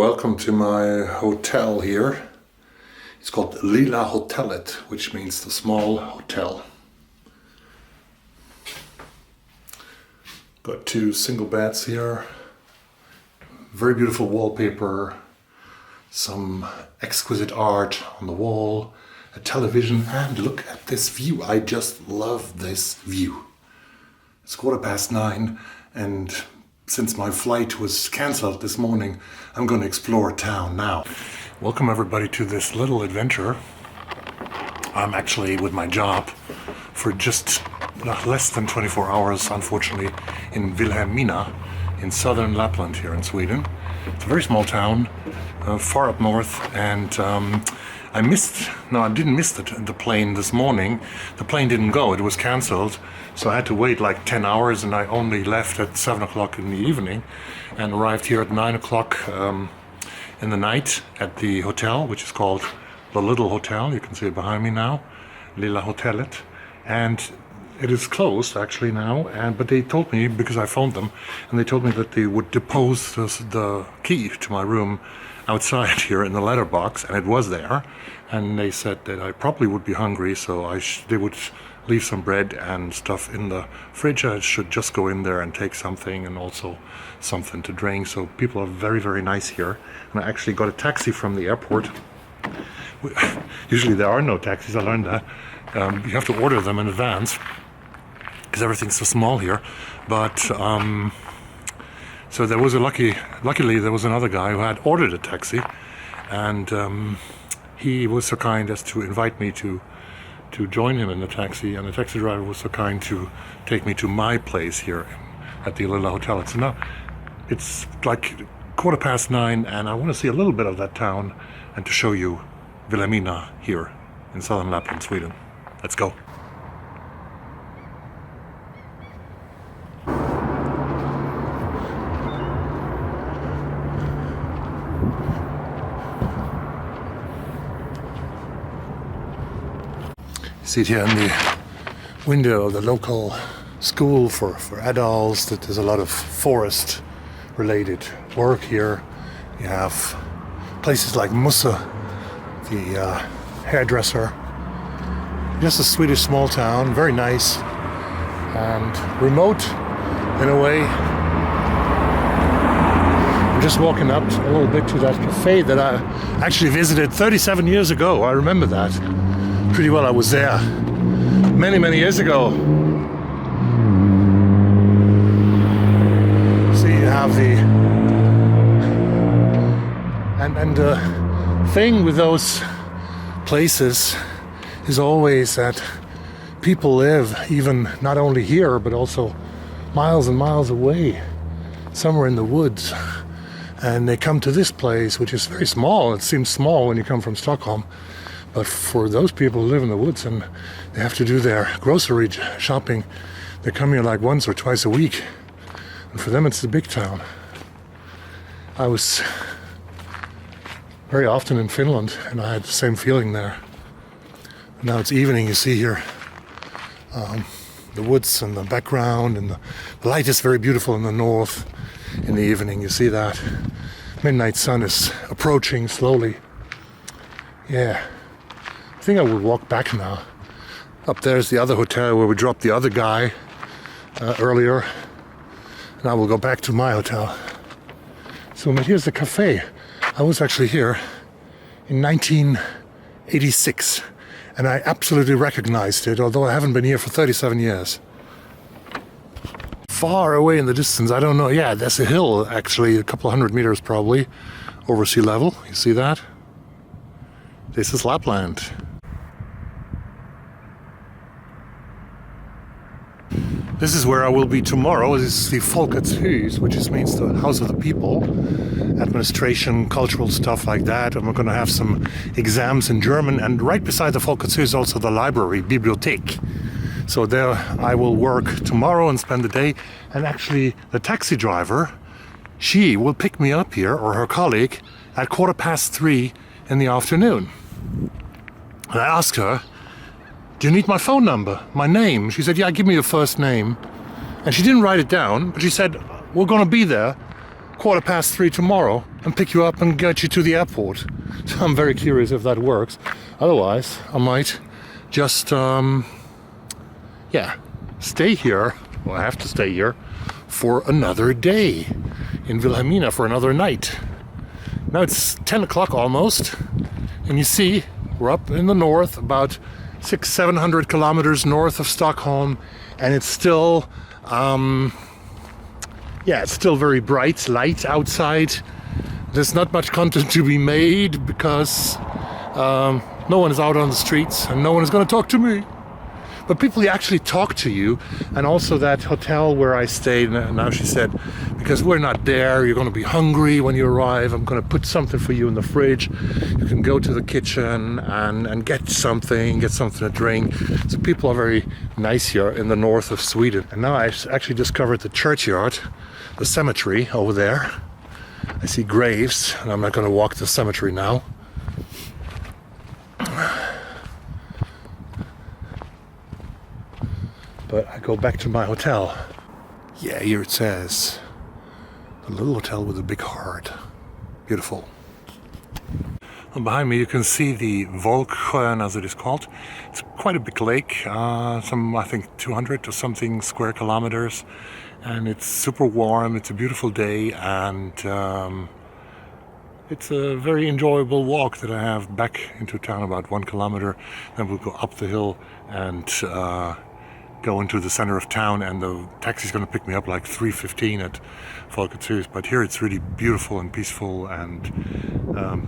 welcome to my hotel here. It's called Lilla Hotellet, which means the small hotel. Got 2 single beds here, very beautiful wallpaper, some exquisite art on the wall, a television, and look at this view. I just love this view. It's 9:15, and since my flight was cancelled this morning, I'm going to explore town now. Welcome everybody to this little adventure. I'm actually with my job for just less than 24 hours, unfortunately, in Vilhelmina, in southern Lapland here in Sweden. It's a very small town, far up north, and I didn't miss the plane this morning. The plane didn't go, it was cancelled, so I had to wait like 10 hours, and I only left at 7 o'clock in the evening and arrived here at 9 o'clock in the night at the hotel, which is called the Little Hotel. You can see it behind me now, Lilla Hotellet, and it is closed actually now, but they told me, because I phoned them, and they told me that they would depose the key to my room outside here in the letterbox, and it was there, and they said that I probably would be hungry, so they would leave some bread and stuff in the fridge. I should just go in there and take something, and also something to drink. So people are very, very nice here, and I actually got a taxi from the airport. Usually there are no taxis, I learned that. You have to order them in advance because everything's so small here, but so there was luckily there was another guy who had ordered a taxi, and he was so kind as to invite me to join him in the taxi, and the taxi driver was so kind to take me to my place here at the Lilla Hotel. So now it's like 9:15, and I want to see a little bit of that town and to show you Vilhelmina here in southern Lapland, Sweden. Let's go. See it here in the window of the local school for adults that there's a lot of forest related work here. You have places like Musse, the hairdresser. Just a Swedish small town, very nice and remote in a way. I'm just walking up a little bit to that cafe that I actually visited 37 years ago. I remember that pretty well. I was there many years ago. So you have and the thing with those places is always that people live even not only here but also miles and miles away, somewhere in the woods, and they come to this place, which is very small. It seems small when you come from Stockholm, but for those people who live in the woods and they have to do their grocery shopping, they come here like once or twice a week, and for them it's the big town. I was very often in Finland, and I had the same feeling there. Now it's evening, you see here the woods in the background, and the light is very beautiful in the north in the evening. You see that midnight sun is approaching slowly. Yeah, I think I will walk back now. Up there's the other hotel where we dropped the other guy earlier, and I will go back to my hotel. So here's the cafe. I was actually here in 1986. And I absolutely recognized it, although I haven't been here for 37 years. Far away in the distance, I don't know, yeah, there's a hill actually, a couple of 100 meters probably, over sea level. You see that? This is Lapland. This is where I will be tomorrow. This is the Folkets Hus, which means the House of the People. Administration, cultural stuff like that. And we're going to have some exams in German. And right beside the Folkets Hus is also the library, Bibliothek. So there I will work tomorrow and spend the day. And actually, the taxi driver, she will pick me up here, or her colleague, at 3:15 in the afternoon. And I asked her, do you need my phone number, my name? She said, yeah, give me your first name. And she didn't write it down, but she said, we're going to be there 3:15 tomorrow and pick you up and get you to the airport. So I'm very curious if that works. Otherwise, I might just, stay here. Well, I have to stay here for another day in Vilhelmina for another night. Now it's 10 o'clock almost, and you see we're up in the north, about 600-700 kilometers north of Stockholm, and it's still it's still very bright light outside. There's not much content to be made because no one is out on the streets and no one is going to talk to me. But people actually talk to you. And also that hotel where I stayed, now she said, because we're not there, you're going to be hungry when you arrive. I'm going to put something for you in the fridge. You can go to the kitchen and get something to drink. So people are very nice here in the north of Sweden. And now I actually discovered the churchyard, the cemetery over there. I see graves, and I'm not going to walk the cemetery now. But I go back to my hotel. Yeah, here it says, a little hotel with a big heart. Beautiful. And behind me you can see the Volksjön, as it is called. It's quite a big lake, I think 200 or something square kilometers. And it's super warm, it's a beautiful day, and it's a very enjoyable walk that I have back into town, about 1 kilometer. Then we'll go up the hill and go into the center of town, and the taxi's going to pick me up like 3:15 at Folkets Hus. But here it's really beautiful and peaceful, and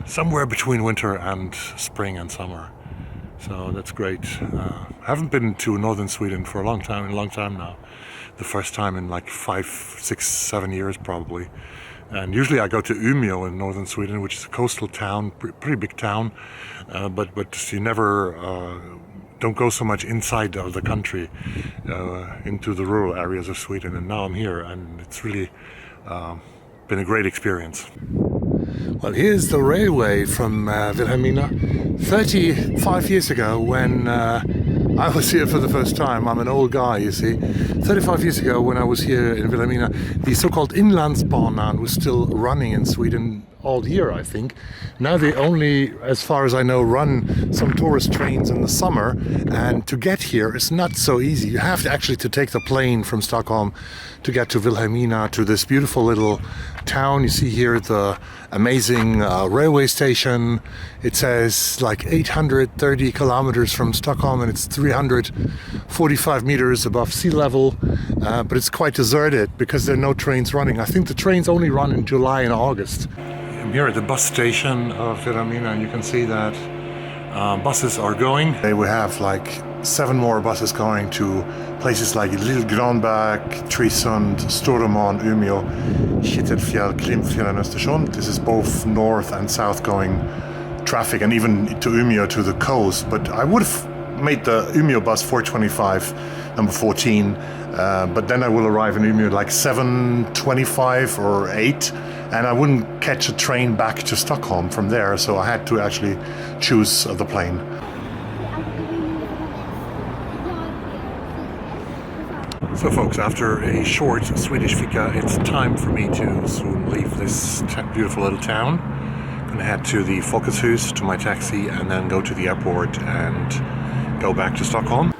somewhere between winter and spring and summer. So that's great. I haven't been to northern Sweden for a long time now. The first time in like 5, 6, 7 years probably. And usually I go to Umeå in northern Sweden, which is a coastal town, pretty big town, but you never don't go so much inside of the country into the rural areas of Sweden. And now I'm here, and it's really been a great experience. Well, here's the railway from Vilhelmina. 35 years ago, when I was here for the first time, I'm an old guy, you see. 35 years ago, when I was here in Vilhelmina, the so-called Inlandsbanan was still running in Sweden all year, I think. Now they only, as far as I know, run some tourist trains in the summer, and to get here is not so easy. You have to actually to take the plane from Stockholm to get to Vilhelmina, to this beautiful little town. You see here the amazing railway station. It says like 830 kilometers from Stockholm, and it's 345 meters above sea level, but it's quite deserted because there are no trains running. I think the trains only run in July and August. I'm here at the bus station of Vilhelmina, and you can see that buses are going. They will have like 7 more buses going to places like Lille Granberg, Trisund, Storumon, Umeå, Kittelfjäll, Klimpfjäll and Östersund. This is both north and south going traffic, and even to Umeå, to the coast. But I would have made the Umeå bus 425, number 14, but then I will arrive in Umeå like 7:25 or 8, and I wouldn't catch a train back to Stockholm from there, so I had to actually choose the plane. So folks, after a short Swedish fika, it's time for me to soon leave this beautiful little town. I'm gonna head to the Folkets Hus, to my taxi, and then go to the airport and go back to Stockholm.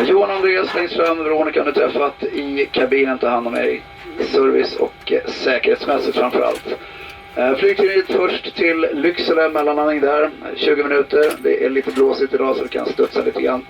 Johan och Andreas längst fram, Veronica har ni träffat i kabinen, ta hand om mig. Service och säkerhetsmässigt framförallt. Flygtiden först till Lycksele, mellanlandning där, 20 minuter. Det är lite blåsigt idag så det kan studsa lite grann.